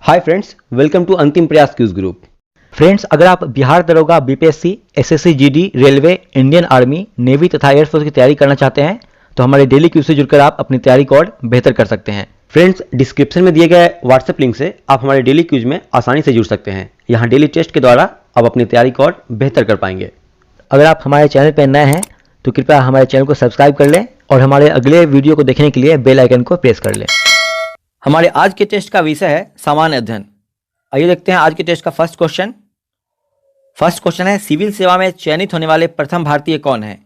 Hi friends, welcome to अंतिम प्रयास cues group. Friends, अगर आप बिहार दरोगा, BPSC, SSC, GD, railway, Indian army, navy तथा एयरफोर्स की तैयारी करना चाहते हैं तो हमारे डेली क्यूज से जुड़कर आप अपनी तैयारी को और बेहतर कर सकते हैं। फ्रेंड्स, डिस्क्रिप्शन में दिए गए व्हाट्सएप लिंक से आप हमारे डेली क्यूज में आसानी से जुड़ सकते हैं। यहाँ डेली टेस्ट के द्वारा आप अपनी तैयारी को और बेहतर कर पाएंगे। अगर आप हमारे चैनल पर नए हैं तो कृपया हमारे चैनल को सब्सक्राइब कर लें और हमारे अगले वीडियो को देखने के लिए बेल आइकन को प्रेस कर लें। हमारे आज के टेस्ट का विषय है सामान्य अध्ययन। आइए देखते हैं आज के टेस्ट का फर्स्ट क्वेश्चन। फर्स्ट क्वेश्चन है, सिविल सेवा में चयनित होने वाले प्रथम भारतीय कौन है?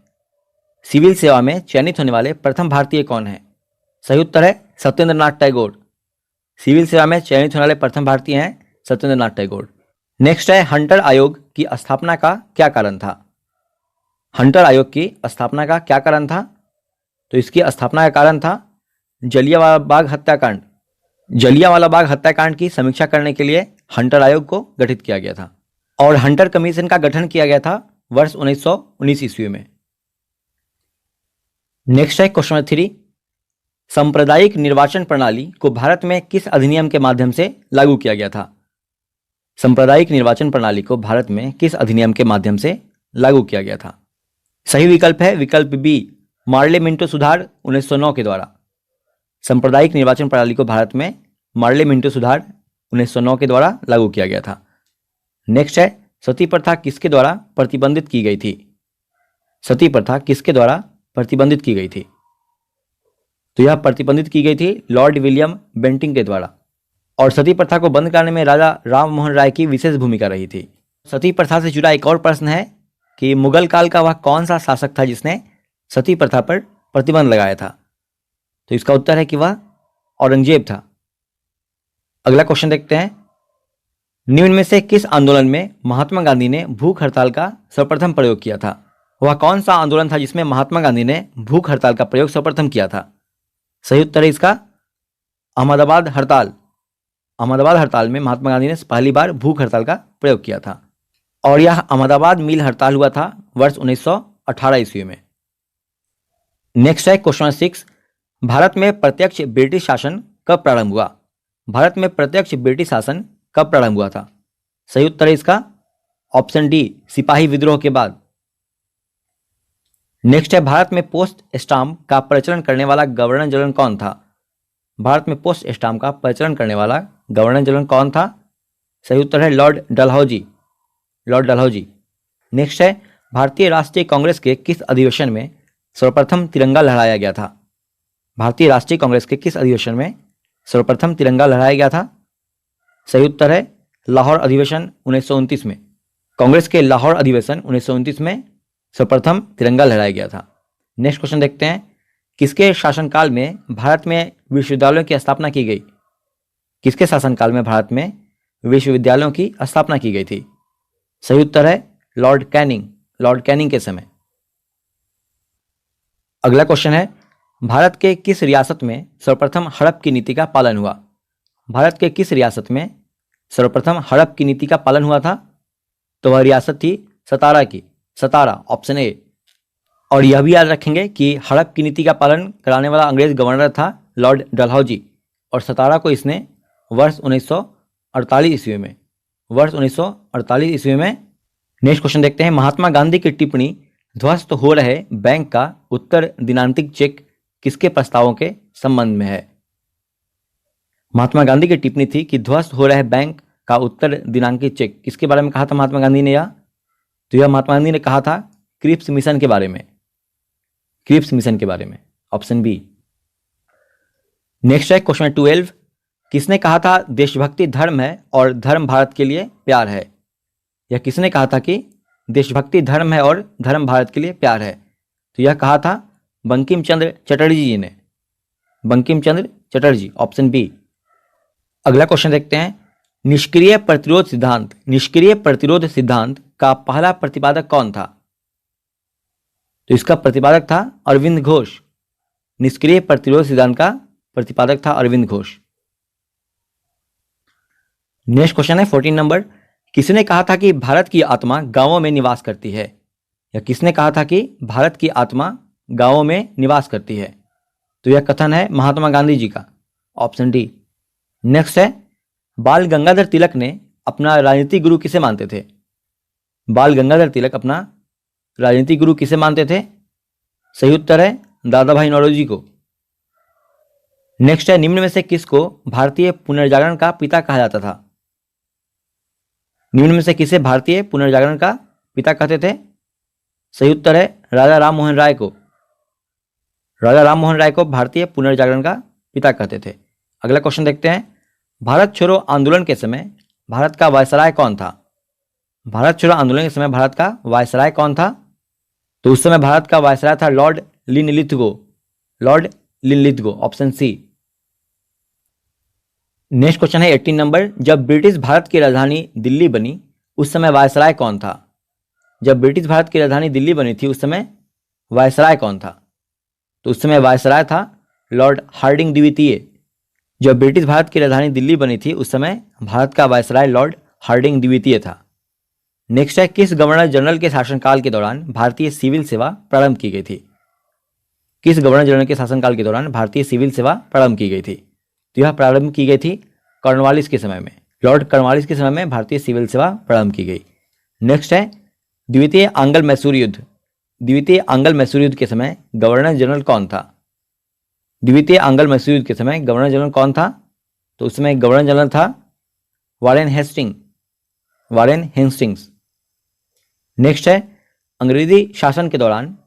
सिविल सेवा में चयनित होने वाले प्रथम भारतीय कौन है? सही उत्तर है सत्येंद्र नाथ टैगोर। सिविल सेवा में चयनित होने वाले प्रथम भारतीय हैं सत्येंद्र नाथ टैगोर। नेक्स्ट है, हंटर आयोग की स्थापना का क्या कारण था? हंटर आयोग की स्थापना का क्या कारण था? तो इसकी स्थापना का कारण था जलियांवाला बाग हत्याकांड। जलियांवाला बाग हत्याकांड की समीक्षा करने के लिए हंटर आयोग को गठित किया गया था और हंटर कमीशन का गठन किया गया था वर्ष 1919 ईस्वी में। नेक्स्ट है क्वेश्चन 3, सांप्रदायिक निर्वाचन प्रणाली को भारत में किस अधिनियम के माध्यम से लागू किया गया था? सांप्रदायिक निर्वाचन प्रणाली को भारत में किस अधिनियम के माध्यम से लागू किया गया था? सही विकल्प है विकल्प बी, मार्ले मिंटो सुधार 1909 के द्वारा। सांप्रदायिक निर्वाचन प्रणाली को भारत में मार्ले मिंटो सुधार 1909 के द्वारा लागू किया गया था। नेक्स्ट है, सती प्रथा किसके द्वारा प्रतिबंधित की गई थी? सती प्रथा किसके द्वारा प्रतिबंधित की गई थी? तो यह प्रतिबंधित की गई थी लॉर्ड विलियम बेंटिंग के द्वारा और सती प्रथा को बंद करने में राजा राम मोहन राय की विशेष भूमिका रही थी। सती प्रथा से जुड़ा एक और प्रश्न है कि मुगल काल का वह कौन सा शासक था जिसने सती प्रथा पर प्रतिबंध लगाया था? तो इसका उत्तर है कि वह औरंगजेब था। अगला क्वेश्चन देखते हैं, निम्न में से किस आंदोलन में महात्मा गांधी ने भूख हड़ताल का सर्वप्रथम प्रयोग किया था? वह कौन सा आंदोलन था जिसमें महात्मा गांधी ने भूख हड़ताल का प्रयोग सर्वप्रथम किया था? सही उत्तर है इसका अहमदाबाद हड़ताल। अहमदाबाद हड़ताल में महात्मा गांधी ने पहली बार भूख हड़ताल का प्रयोग किया था और यह अहमदाबाद मिल हड़ताल हुआ था वर्ष 1918 ईस्वी में। नेक्स्ट है क्वेश्चन 6, भारत में प्रत्यक्ष ब्रिटिश शासन कब प्रारंभ हुआ? भारत में प्रत्यक्ष ब्रिटिश शासन कब प्रारंभ हुआ था? सही उत्तर है इसका ऑप्शन डी, सिपाही विद्रोह के बाद। नेक्स्ट है, भारत में पोस्ट स्टाम्प का प्रचलन करने वाला गवर्नर जनरल कौन था? भारत में पोस्ट स्टाम्प का प्रचलन करने वाला गवर्नर जनरल कौन था? सही उत्तर है Lord Dalhousie. Lord Dalhousie. Next है, भारतीय राष्ट्रीय कांग्रेस के किस अधिवेशन में सर्वप्रथम तिरंगा लहराया गया था? भारतीय राष्ट्रीय कांग्रेस के किस अधिवेशन में सर्वप्रथम तिरंगा लहराया गया था? सही उत्तर है लाहौर अधिवेशन 1929 में। कांग्रेस के लाहौर अधिवेशन 1929 में सर्वप्रथम तिरंगा लहराया गया था। नेक्स्ट क्वेश्चन देखते हैं, किसके शासनकाल में भारत में विश्वविद्यालयों की स्थापना की गई? किसके शासनकाल में भारत में विश्वविद्यालयों की स्थापना की गई थी? सही उत्तर है लॉर्ड कैनिंग। लॉर्ड कैनिंग के समय। अगला क्वेश्चन है, भारत के किस रियासत में सर्वप्रथम हड़प की नीति का पालन हुआ? भारत के किस रियासत में सर्वप्रथम हड़प की नीति का पालन हुआ था? तो वह रियासत थी सतारा की। सतारा, ऑप्शन ए। और यह भी याद रखेंगे कि हड़प की नीति का पालन कराने वाला अंग्रेज गवर्नर था लॉर्ड डलहौजी और सतारा को इसने वर्ष 1948 ईस्वी में नेक्स्ट क्वेश्चन देखते हैं, महात्मा गांधी की टिप्पणी ध्वस्त हो रहे बैंक का उत्तर दिनांकित चेक किसके प्रस्तावों के संबंध में है? महात्मा गांधी की टिप्पणी थी कि ध्वस्त हो रहे बैंक का उत्तर दिनांकित चेक किसके बारे में कहा था महात्मा गांधी ने? तो यह महात्मा गांधी ने कहा था क्रिप्स मिशन के बारे में। क्रिप्स मिशन के बारे में, ऑप्शन बी। नेक्स्ट है क्वेश्चन 12, किसने कहा था देशभक्ति धर्म है और धर्म भारत के लिए प्यार है? यह किसने कहा था कि देशभक्ति धर्म है और धर्म भारत के लिए प्यार है? तो यह कहा था बंकिम चंद्र चटर्जी जी ने। Bankim Chandra Chatterjee, option B. अगला क्वेश्चन देखते हैं, निष्क्रिय प्रतिरोध सिद्धांत का पहला प्रतिपादक कौन था? तो इसका प्रतिपादक था अरविंद घोष। निष्क्रिय प्रतिरोध सिद्धांत का प्रतिपादक था अरविंद घोष। नेक्स्ट क्वेश्चन है 14 नंबर, किसने कहा था कि भारत की आत्मा गांवों में निवास करती है? या किसने कहा था कि भारत की आत्मा गांवों में निवास करती है? तो यह कथन है महात्मा गांधी जी का, ऑप्शन डी। नेक्स्ट है, बाल गंगाधर तिलक ने अपना राजनीतिक गुरु किसे मानते थे? बाल गंगाधर तिलक अपना राजनीतिक गुरु किसे मानते थे? सही उत्तर है दादा भाई नौरोजी को। नेक्स्ट है, निम्न में से किसको भारतीय पुनर्जागरण का पिता कहा जाता था? निम्न में से किसे भारतीय पुनर्जागरण का पिता कहते थे? सही उत्तर है राजा राम मोहन राय को। राजा राम मोहन राय को भारतीय पुनर्जागरण का पिता कहते थे। अगला क्वेश्चन देखते हैं, भारत छोड़ो आंदोलन के समय भारत का वायसराय कौन था? भारत छोड़ो आंदोलन के समय भारत का वायसराय कौन था? तो उस समय भारत का वायसराय था Lord Linlithgow. Lord Linlithgow, option C. Next question है 18 नंबर, जब ब्रिटिश भारत की राजधानी दिल्ली बनी उस समय वायसराय कौन था? जब ब्रिटिश भारत की राजधानी दिल्ली बनी थी उस समय वायसराय कौन था? तो उस समय वायसराय था लॉर्ड हार्डिंग द्वितीय। जब ब्रिटिश भारत की राजधानी दिल्ली बनी थी उस समय भारत का वायसराय लॉर्ड हार्डिंग द्वितीय था। नेक्स्ट है, किस गवर्नर जनरल के शासनकाल के दौरान भारतीय सिविल सेवा प्रारंभ की गई थी? किस गवर्नर जनरल के शासनकाल के दौरान भारतीय सिविल सेवा प्रारंभ की गई थी? तो यह प्रारंभ की गई थी कॉर्नवालिस के समय में। लॉर्ड कॉर्नवालिस के समय में भारतीय सिविल सेवा प्रारंभ की गई। नेक्स्ट है, द्वितीय आंग्ल मैसूर युद्ध। द्वितीय आंग्ल मैसूर युद्ध के समय गवर्नर जनरल कौन था? द्वितीय आंग्ल मैसूर युद्ध के समय गवर्नर जनरल कौन था? तो उसमें गवर्नर जनरल था Warren Hastings. Warren Hastings. Next है, अंग्रेजी शासन के दौरान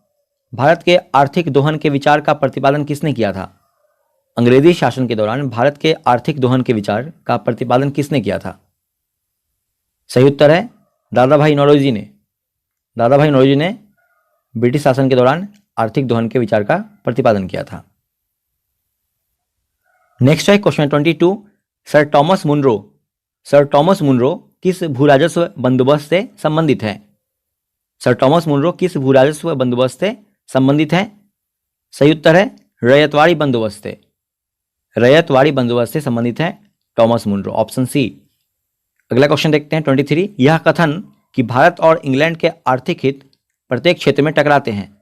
भारत के आर्थिक दोहन के विचार का प्रतिपादन किसने किया था? अंग्रेजी शासन के दौरान भारत के आर्थिक दोहन के विचार का प्रतिपादन किसने किया था? सही उत्तर है दादा भाई नौरोजी ने। दादा भाई नौरोजी ने ब्रिटिश शासन के दौरान आर्थिक दोहन के विचार का प्रतिपादन किया था। नेक्स्ट है question 22, Sir Thomas Munro. Sir Thomas Munro किस भूराजस्व बंदोबस्त से संबंधित है? सर टॉमस मुनरो किस भूराजस्व बंदोबस्त से संबंधित है? सही उत्तर है रैयतवाड़ी बंदोबस्त से। रैयतवाड़ी बंदोबस्त से संबंधित है टॉमस मुनरो, ऑप्शन सी। अगला क्वेश्चन देखते हैं 23, यह कथन कि भारत और इंग्लैंड के आर्थिक हित प्रत्येक क्षेत्र में टकराते हैं।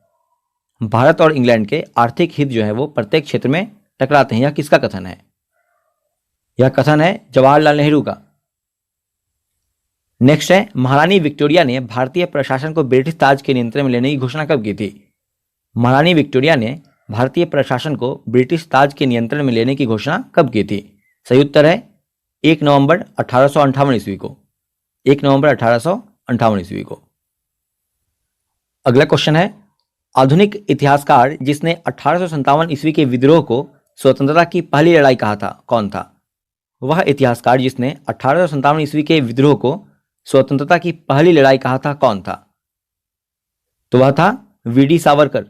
भारत और इंग्लैंड के आर्थिक हित जो है वो प्रत्येक क्षेत्र में टकराते हैं, यह किसका कथन है? यह कथन है जवाहरलाल नेहरू का। नेक्स्ट है, महारानी विक्टोरिया ने भारतीय प्रशासन को ब्रिटिश ताज के नियंत्रण में लेने की घोषणा कब की थी? महारानी विक्टोरिया ने भारतीय प्रशासन को ब्रिटिश ताज के नियंत्रण में लेने की घोषणा कब की थी? सही उत्तर है 1 नवंबर 1858 ईस्वी को। 1 नवंबर 1858 ईस्वी को। अगला क्वेश्चन है, आधुनिक इतिहासकार जिसने 1857 ईस्वी के विद्रोह को स्वतंत्रता की पहली लड़ाई कहा था कौन था? वह इतिहासकार जिसने 1857 ईस्वी के विद्रोह को स्वतंत्रता की पहली लड़ाई कहा था कौन था? तो वह था वीडी सावरकर।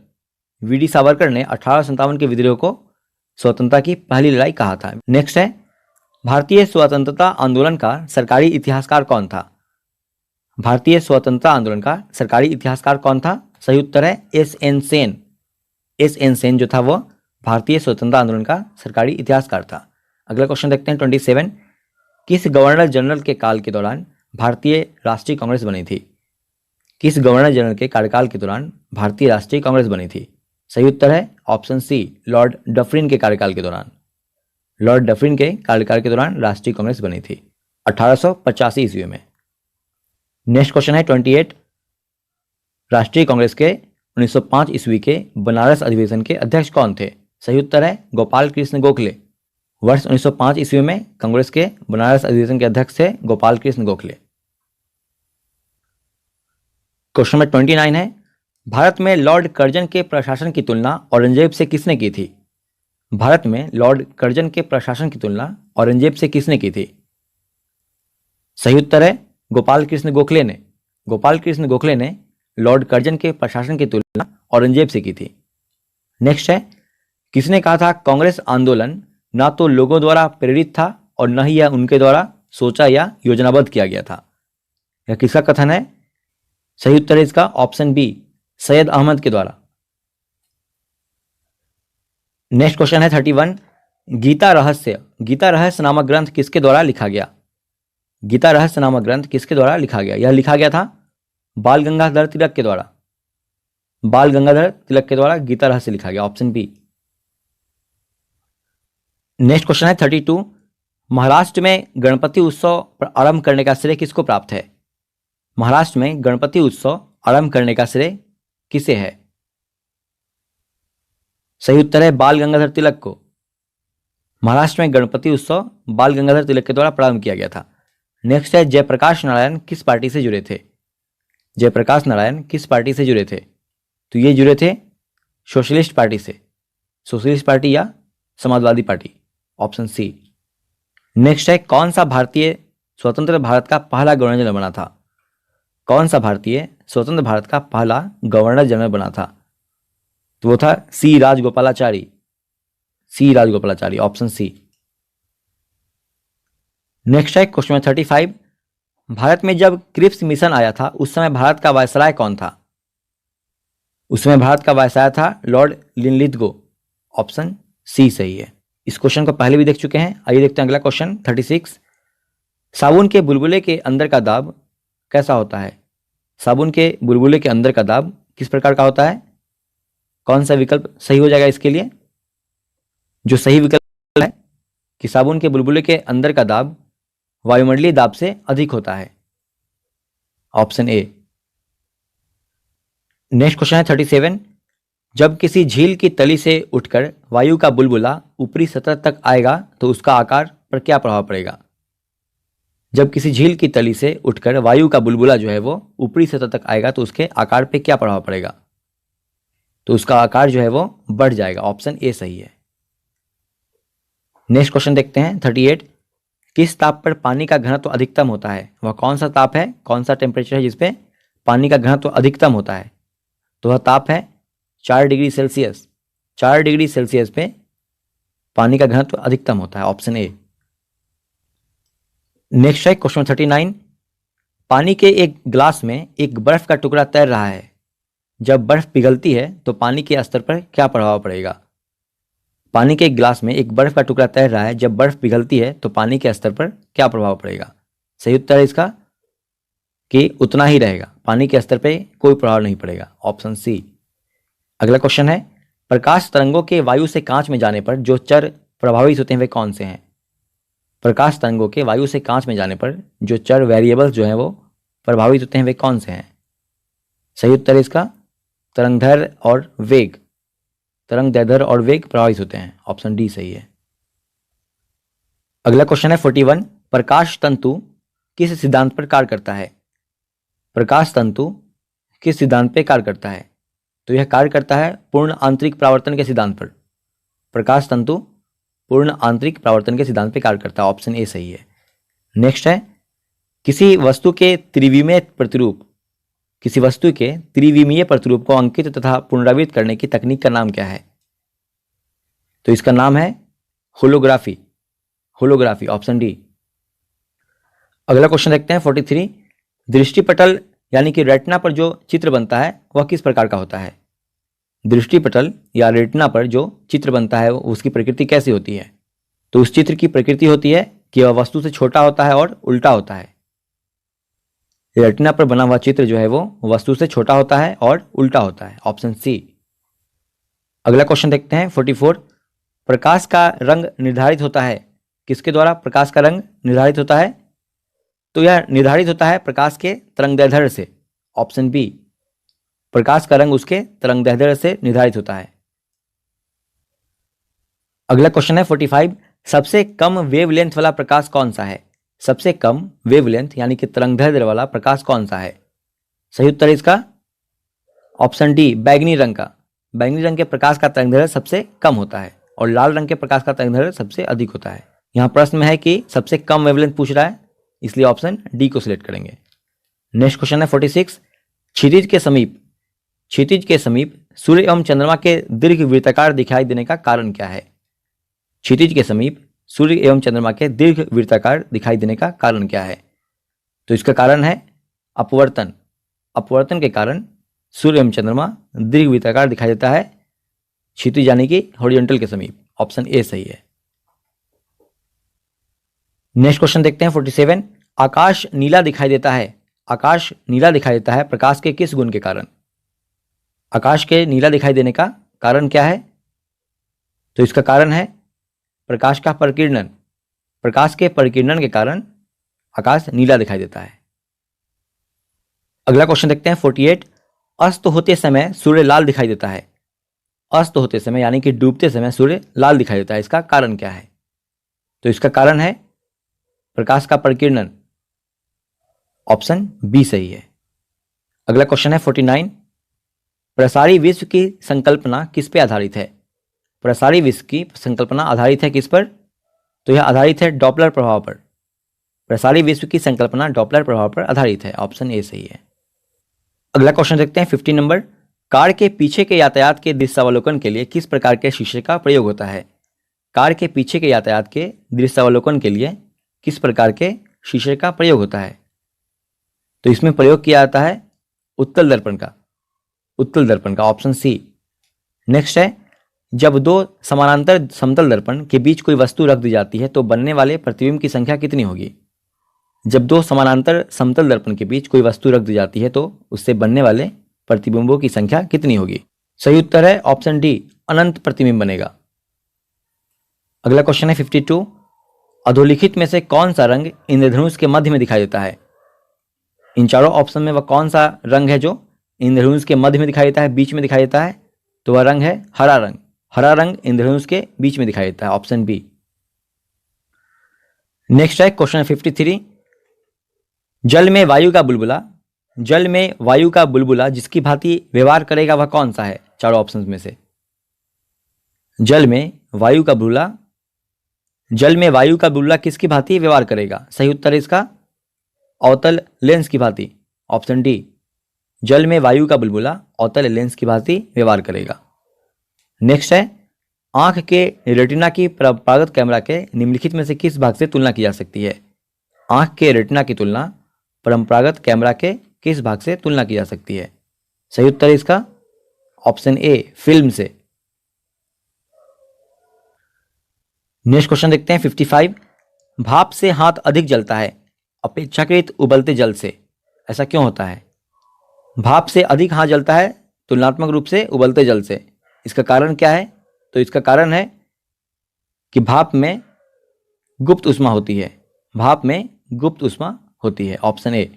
वीडी सावरकर ने 1857 के विद्रोह को स्वतंत्रता की पहली लड़ाई कहा था। नेक्स्ट है, भारतीय स्वतंत्रता आंदोलन का सरकारी इतिहासकार कौन था? भारतीय स्वतंत्रता आंदोलन का सरकारी इतिहासकार कौन था? सही उत्तर है एस.एन. सेन। एस.एन. सेन जो था वो भारतीय स्वतंत्रता आंदोलन का सरकारी इतिहासकार था। अगला क्वेश्चन देखते हैं 27, किस गवर्नर जनरल के काल के दौरान भारतीय राष्ट्रीय कांग्रेस बनी थी? किस गवर्नर जनरल के कार्यकाल के दौरान भारतीय राष्ट्रीय कांग्रेस बनी थी? सही उत्तर है ऑप्शन सी, लॉर्ड डफरिन के कार्यकाल के दौरान। लॉर्ड डफरिन के कार्यकाल के दौरान राष्ट्रीय कांग्रेस बनी थी 1885 ईस्वी में। नेक्स्ट क्वेश्चन है 28, राष्ट्रीय कांग्रेस के 1905 ईस्वी के बनारस अधिवेशन के अध्यक्ष कौन थे? सही उत्तर है गोपाल कृष्ण गोखले। वर्ष 1905 ईस्वी में कांग्रेस के बनारस अधिवेशन के अध्यक्ष थे गोपाल कृष्ण गोखले। क्वेश्चन नंबर 29 है, भारत में लॉर्ड कर्जन के प्रशासन की तुलना औरंगजेब से किसने की थी? भारत में लॉर्ड कर्जन के प्रशासन की तुलना औरंगजेब से किसने की थी? सही उत्तर है गोपाल कृष्ण गोखले ने। गोपाल कृष्ण गोखले ने लॉर्ड कर्जन के प्रशासन की तुलना औरंगजेब से की थी। नेक्स्ट है, किसने कहा था कांग्रेस आंदोलन ना तो लोगों द्वारा प्रेरित था और न ही यह उनके द्वारा सोचा या योजनाबद्ध किया गया था? यह किसका कथन है? सही उत्तर है इसका ऑप्शन बी, सैयद अहमद के द्वारा। नेक्स्ट क्वेश्चन है 31, गीता रहस्य। गीता रहस्य नामक ग्रंथ किसके द्वारा लिखा गया? गीता रहस्य नामक ग्रंथ किसके द्वारा लिखा गया? यह लिखा गया था बाल गंगाधर तिलक के द्वारा। बाल गंगाधर तिलक के द्वारा गीता रहस्य लिखा गया, ऑप्शन बी। नेक्स्ट क्वेश्चन है 32, महाराष्ट्र में गणपति उत्सव आरंभ करने का श्रेय किसको प्राप्त है? महाराष्ट्र में गणपति उत्सव आरंभ करने का श्रेय किसे है? सही उत्तर है बाल गंगाधर तिलक को। महाराष्ट्र में गणपति उत्सव बाल गंगाधर तिलक के द्वारा प्रारंभ किया गया था। नेक्स्ट है जयप्रकाश नारायण किस पार्टी से जुड़े थे? जयप्रकाश नारायण किस पार्टी से जुड़े थे? तो ये जुड़े थे सोशलिस्ट पार्टी से। सोशलिस्ट पार्टी या समाजवादी पार्टी, ऑप्शन सी। नेक्स्ट है कौन सा भारतीय स्वतंत्र भारत का पहला गवर्नर जनरल बना था? कौन सा भारतीय स्वतंत्र भारत का पहला गवर्नर जनरल बना था? तो वो था सी राजगोपालाचारी। सी राजगोपालाचारी, ऑप्शन सी। नेक्स्ट है क्वेश्चन 35। भारत में जब क्रिप्स मिशन आया था उस समय भारत का वायसराय कौन था? उस समय भारत का वायसराय था लॉर्ड लिनलिथगो, ऑप्शन सी सही है। इस क्वेश्चन को पहले भी देख चुके हैं। आइए देखते हैं अगला क्वेश्चन 36। साबुन के बुलबुले के अंदर का दाब कैसा होता है? साबुन के बुलबुले के अंदर का दाब किस प्रकार का होता है? कौन सा विकल्प सही हो जाएगा इसके लिए? जो सही विकल्प है कि साबुन के बुलबुले के अंदर का दाब वायुमंडलीय दाब से अधिक होता है, ऑप्शन ए। नेक्स्ट क्वेश्चन है 37। जब किसी झील की तली से उठकर वायु का बुलबुला ऊपरी सतह तक आएगा तो उसका आकार पर क्या प्रभाव पड़ेगा? जब किसी झील की तली से उठकर वायु का बुलबुला जो है वो ऊपरी सतह तक आएगा तो उसके आकार पे क्या प्रभाव पड़ेगा? तो उसका आकार जो है वो बढ़ जाएगा, ऑप्शन ए सही है। नेक्स्ट क्वेश्चन देखते हैं 38। किस ताप पर पानी का घनत्व अधिकतम होता है? वह कौन सा ताप है, कौन सा टेम्परेचर है जिसपे पानी का घनत्व अधिकतम होता है? तो वह ताप है 4 डिग्री सेल्सियस। 4 डिग्री सेल्सियस पे पानी का घनत्व अधिकतम होता है, ऑप्शन ए। नेक्स्ट है क्वेश्चन 39। पानी के एक ग्लास में एक बर्फ का टुकड़ा तैर रहा है। जब बर्फ पिघलती है तो पानी के स्तर पर क्या प्रभाव पड़ेगा? पानी के एक ग्लास में एक बर्फ का टुकड़ा तैर रहा है, जब बर्फ पिघलती है तो पानी के स्तर पर क्या प्रभाव पड़ेगा? सही उत्तर है इसका कि उतना ही रहेगा, पानी के स्तर पर कोई प्रभाव नहीं पड़ेगा, ऑप्शन सी। अगला क्वेश्चन है प्रकाश तरंगों के वायु से कांच में जाने पर जो चर प्रभावित होते हैं वे कौन से हैं? प्रकाश तरंगों के वायु से कांच में जाने पर जो चर वेरिएबल्स जो हैं वो प्रभावित होते हैं वे कौन से हैं? सही उत्तर है इसका तरंगदैर्घ्य और वेग। तरंगदैर्घ्य और वेग प्रभावित होते हैं, ऑप्शन डी सही है। अगला क्वेश्चन है 41। प्रकाश तंतु किस सिद्धांत पर कार्य करता है? प्रकाश तंतु किस सिद्धांत पर कार्य करता है? तो यह कार्य करता है पूर्ण आंतरिक परावर्तन के सिद्धांत पर। प्रकाश तंतु पूर्ण आंतरिक परावर्तन के सिद्धांत पर कार्य करता है, ऑप्शन ए सही है। नेक्स्ट है किसी वस्तु के त्रिविमीय प्रतिरूप को अंकित तथा पुनरावृत्त करने की तकनीक का नाम क्या है? तो इसका नाम है होलोग्राफी, ऑप्शन डी। अगला क्वेश्चन देखते हैं 43। दृष्टिपटल यानी कि रेटिना पर जो चित्र बनता है वह किस प्रकार का होता है? दृष्टिपटल या रेटिना पर जो चित्र बनता है उसकी प्रकृति कैसी होती है? तो उस चित्र की प्रकृति होती है कि वह वस्तु से छोटा होता है और उल्टा होता है। रेटिना पर बना हुआ चित्र जो है वो वस्तु से छोटा होता है और उल्टा होता है, ऑप्शन सी। अगला क्वेश्चन देखते हैं 44। प्रकाश का रंग निर्धारित होता है किसके द्वारा? प्रकाश का रंग निर्धारित होता है तो यह निर्धारित होता है प्रकाश के तरंगदैर्घ्य से, ऑप्शन बी। प्रकाश का रंग उसके तरंगदैर्घ्य से निर्धारित होता है। अगला क्वेश्चन है 45। सबसे कम वेवलेंथ वाला प्रकाश कौन सा है? सबसे कम वेवलेंथ यानी कि तरंगदैर्घ्य वाला प्रकाश कौन सा है? सही उत्तर है इसका ऑप्शन डी, बैगनी रंग का। बैगनी रंग के प्रकाश का तरंगदैर्घ्य सबसे कम होता है और लाल रंग के प्रकाश का तरंगदैर्घ्य सबसे अधिक होता है। यहाँ प्रश्न में है कि सबसे कम वेवलेंथ पूछ रहा है, इसलिए ऑप्शन डी को सिलेक्ट करेंगे। नेक्स्ट क्वेश्चन है 46। क्षितिज के समीप सूर्य एवं चंद्रमा के दीर्घ वृत्ताकार दिखाई देने का कारण क्या है? क्षितिज के समीप सूर्य एवं चंद्रमा के दीर्घ वृत्ताकार दिखाई देने का कारण क्या है? तो इसका कारण है अपवर्तन। अपवर्तन के कारण सूर्य एवं चंद्रमा दीर्घ वृत्ताकार दिखाई देता है क्षितिज यानी कि हॉरिजॉन्टल के समीप, ऑप्शन ए सही है। नेक्स्ट क्वेश्चन देखते हैं 47। आकाश नीला दिखाई देता है प्रकाश के किस गुण के कारण? आकाश के नीला दिखाई देने का कारण क्या है? तो इसका कारण है प्रकाश का परिकिरणन। प्रकाश के परिकिरणन के कारण आकाश नीला दिखाई देता है। अगला क्वेश्चन देखते हैं 48। अस्त होते समय सूर्य लाल दिखाई देता है। अस्त होते समय यानी कि डूबते समय सूर्य लाल दिखाई देता है, इसका कारण क्या है? तो इसका कारण है प्रकाश का परिकिरणन। ऑप्शन बी सही है। अगला क्वेश्चन है 49। प्रसारी विश्व की संकल्पना किस पे आधारित है? प्रसारी विश्व की संकल्पना आधारित है किस पर? तो यह आधारित है डॉपलर प्रभाव पर। प्रसारी विश्व की संकल्पना डॉपलर प्रभाव पर आधारित है। ऑप्शन ए सही है। अगला क्वेश्चन देखते हैं 50 नंबर। कार के पीछे के यातायात के दृश्यावलोकन के लिए किस प्रकार के शीशे का प्रयोग होता है? कार के पीछे के यातायात के दृश्यावलोकन के लिए किस प्रकार के शीशे का प्रयोग होता है? तो इसमें प्रयोग किया जाता है उत्तल दर्पण का। उत्तल दर्पण का, ऑप्शन सी। नेक्स्ट है, जब दो समानांतर समतल दर्पण के बीच कोई वस्तु रख दी जाती है तो बनने वाले प्रतिबिंब की संख्या कितनी होगी? जब दो समानांतर समतल दर्पण के बीच कोई वस्तु रख दी जाती है तो उससे बनने वाले प्रतिबिंबों की संख्या कितनी होगी? सही उत्तर है ऑप्शन डी, अनंत प्रतिबिंब बनेगा। अगला क्वेश्चन है 52। अधोलिखित में से कौन सा रंग इंद्रधनुष के मध्य में दिखाई देता है? इन चारों ऑप्शन में वह कौन सा रंग है जो इंद्रधनुष के मध्य में दिखाई देता है, बीच में दिखाई देता है? तो वह रंग है हरा रंग। हरा रंग इंद्रधनुष के बीच में दिखाई देता है। Option B. नेक्स्ट है क्वेश्चन 53। जल में वायु का बुलबुला, जल में वायु का बुलबुला जिसकी भांति व्यवहार करेगा वह कौन सा है? चारों ऑप्शंस में से जल में वायु का बुलबुला, जल में वायु का बुलबुला किसकी भांति व्यवहार करेगा? सही उत्तर है इसका अवतल लेंस की भांति। ऑप्शन डी, जल में वायु का बुलबुला अवतल लेंस की भांति व्यवहार करेगा। नेक्स्ट है, आंख के रेटिना की परंपरागत कैमरा के निम्नलिखित में से किस भाग से तुलना की जा सकती है? आंख के रेटिना की तुलना परंपरागत कैमरा के किस भाग से तुलना की जा सकती है? सही उत्तर है इसका ऑप्शन ए, फिल्म से। नेक्स्ट क्वेश्चन देखते हैं 55। भाप से हाथ अधिक जलता है अपेक्षाकृत उबलते जल से, ऐसा क्यों होता है? भाप से अधिक हाथ जलता है तुलनात्मक रूप से उबलते जल से, इसका कारण क्या है? तो इसका कारण है कि भाप में गुप्त ऊष्मा होती है। भाप में गुप्त ऊष्मा होती है। Option A.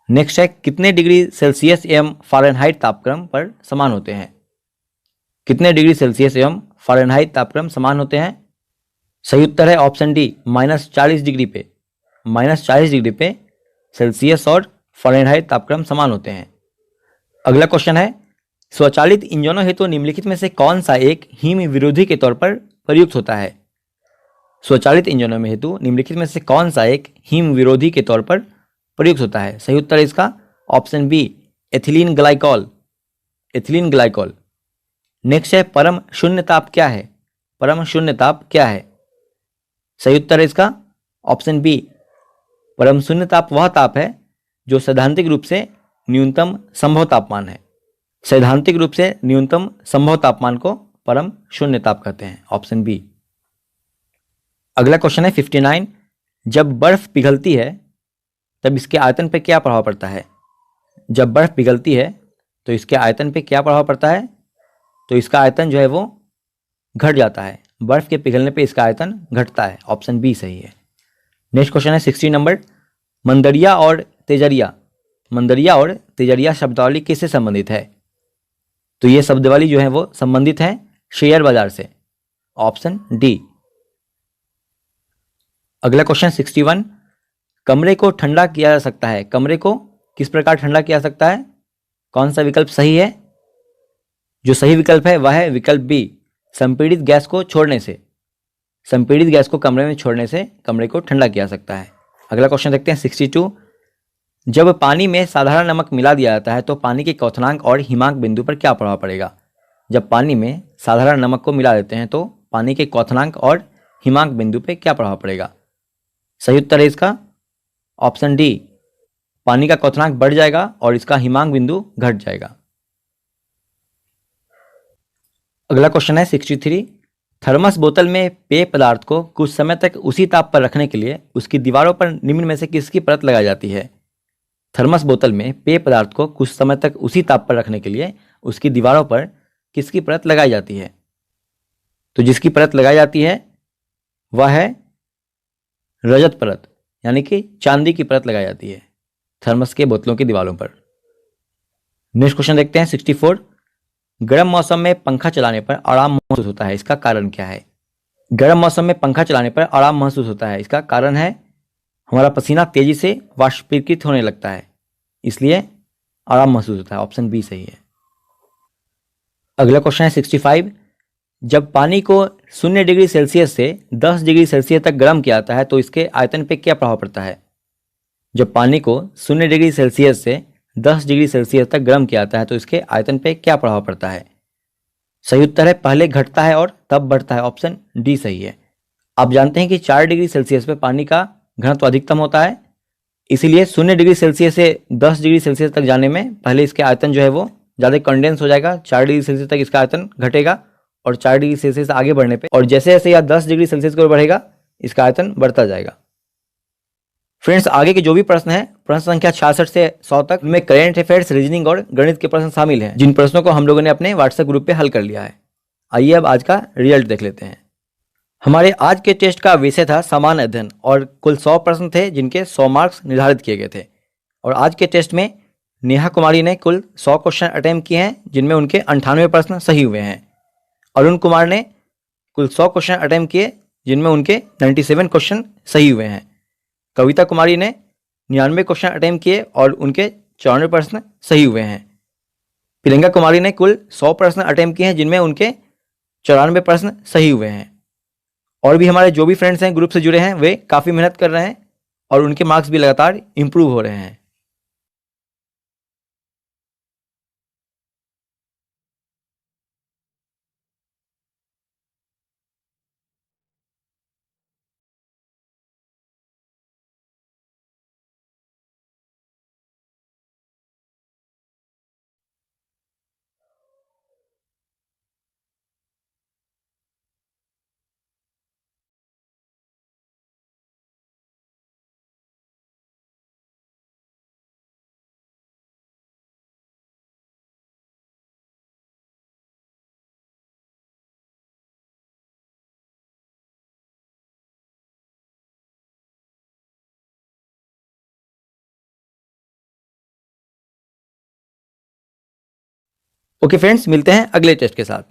नेक्स्ट है, कितने डिग्री सेल्सियस एवं फ़ारेनहाइट तापक्रम पर समान होते हैं? कितने डिग्री सेल्सियस एवं फ़ारेनहाइट तापक्रम समान होते हैं? सही उत्तर है ऑप्शन डी, -40 डिग्री पे। -40 डिग्री पे सेल्सियस और फ़ारेनहाइट तापक्रम समान होते हैं। अगला क्वेश्चन है, स्वचालित इंजनों हेतु निम्नलिखित में से कौन सा एक हिम विरोधी के तौर पर प्रयुक्त होता है? स्वचालित इंजनों में हेतु निम्नलिखित में से कौन सा एक हिम विरोधी के तौर पर प्रयुक्त होता है? सही उत्तर है इसका option B, ethylene glycol. Ethylene glycol. Next है, परम शून्य ताप क्या है? परम शून्य ताप क्या है? सही उत्तर है इसका ऑप्शन बी, परम शून्य ताप वह ताप है जो सैद्धांतिक रूप से न्यूनतम संभव तापमान है। सैद्धांतिक रूप से न्यूनतम संभव तापमान को परम शून्य ताप कहते हैं। Option B. अगला क्वेश्चन है 59। जब बर्फ पिघलती है तब इसके आयतन पर क्या प्रभाव पड़ता है? जब बर्फ पिघलती है तो इसके आयतन पर क्या प्रभाव पड़ता है? तो इसका आयतन जो है वो घट जाता है। बर्फ के पिघलने पे इसका आयतन घटता है। ऑप्शन बी सही है। नेक्स्ट क्वेश्चन है 60 नंबर। मंदरिया और तेजरिया, मंदरिया और तेजरिया शब्दावली किससे संबंधित है? तो ये शब्दावली जो है वो संबंधित है शेयर बाजार से। Option D. अगला क्वेश्चन 61। कमरे को ठंडा किया जा सकता है, कमरे को किस प्रकार ठंडा किया जा सकता है? कौन सा विकल्प सही है? जो सही विकल्प है वह है विकल्प बी, संपीड़ित गैस को छोड़ने से। संपीड़ित गैस को कमरे में छोड़ने से कमरे को ठंडा किया जा सकता है। अगला क्वेश्चन देखते हैं 62। जब पानी में साधारण नमक मिला दिया जाता है तो पानी के क्वथनांक और हिमांक बिंदु पर क्या प्रभाव पड़ेगा? जब पानी में साधारण नमक को मिला देते हैं तो पानी के क्वथनांक और हिमांक बिंदु पर क्या प्रभाव पड़ेगा? सही उत्तर है इसका ऑप्शन डी, पानी का क्वथनांक बढ़ जाएगा और इसका हिमांक बिंदु घट जाएगा। अगला क्वेश्चन है 63। थर्मस बोतल में पेय पदार्थ को कुछ समय तक उसी ताप पर रखने के लिए उसकी दीवारों पर निम्न में से किसकी परत लगाई जाती है? थर्मस बोतल में पेय पदार्थ को कुछ समय तक उसी ताप पर रखने के लिए उसकी दीवारों पर किसकी परत लगाई जाती है? तो जिसकी परत लगाई जाती है वह है रजत परत यानी कि चांदी की परत लगाई जाती है थर्मस के बोतलों की दीवारों पर। नेक्स्ट क्वेश्चन देखते हैं 64। गर्म मौसम में पंखा चलाने पर आराम महसूस होता है, इसका कारण क्या है? गर्म मौसम में पंखा चलाने पर आराम महसूस होता है, इसका कारण है हमारा पसीना तेजी से वाष्पीकृत होने लगता है, इसलिए आराम महसूस होता है। ऑप्शन बी सही है। अगला क्वेश्चन है 65। जब पानी को 0 डिग्री सेल्सियस से 10 डिग्री सेल्सियस तक गर्म किया जाता है तो इसके आयतन पर क्या प्रभाव पड़ता है? जब पानी को 0 डिग्री सेल्सियस से 10 डिग्री सेल्सियस तक गर्म किया जाता है तो इसके आयतन पर क्या प्रभाव पड़ता है? सही उत्तर है पहले घटता है और तब बढ़ता है। ऑप्शन डी सही है। आप जानते हैं कि 4 डिग्री सेल्सियस पे पानी का घनत्व अधिकतम होता है, इसीलिए 0 डिग्री सेल्सियस से 10 डिग्री सेल्सियस तक जाने में पहले इसके आयतन जो है वो ज़्यादा कंडेंस हो जाएगा, 4 डिग्री सेल्सियस तक इसका आयतन घटेगा और 4 डिग्री सेल्सियस से आगे बढ़ने पे और जैसे जैसे यह 10 डिग्री सेल्सियस की ओर बढ़ेगा इसका आयतन बढ़ता जाएगा। फ्रेंड्स, आगे के जो भी प्रश्न है प्रश्न संख्या 66 से 100 तक में करेंट अफेयर्स, रीजनिंग और गणित के प्रश्न शामिल हैं, जिन प्रश्नों को हम लोगों ने अपने व्हाट्सएप ग्रुप पे हल कर लिया है। आइए अब आज का रिजल्ट देख लेते हैं। हमारे आज के टेस्ट का विषय था सामान्य अध्ययन और कुल 100 प्रश्न थे जिनके 100 मार्क्स निर्धारित किए गए थे। और आज के टेस्ट में नेहा कुमारी ने कुल 100 क्वेश्चन अटेम्प्ट किए हैं जिनमें उनके 98 प्रश्न सही हुए हैं। अरुण कुमार ने कुल 100 क्वेश्चन अटेम्प्ट किए जिनमें उनके 97 क्वेश्चन सही हुए हैं। कविता कुमारी ने 99 क्वेश्चन अटेम्प्ट किए और उनके 94 प्रश्न सही हुए हैं। प्रियंका कुमारी ने कुल 100 प्रश्न अटेम्प्ट किए हैं जिनमें उनके 94 प्रश्न सही हुए हैं। और भी हमारे जो भी फ्रेंड्स हैं ग्रुप से जुड़े हैं वे काफ़ी मेहनत कर रहे हैं और उनके मार्क्स भी लगातार इंप्रूव हो रहे हैं। ओके फ्रेंड्स, मिलते हैं अगले टेस्ट के साथ।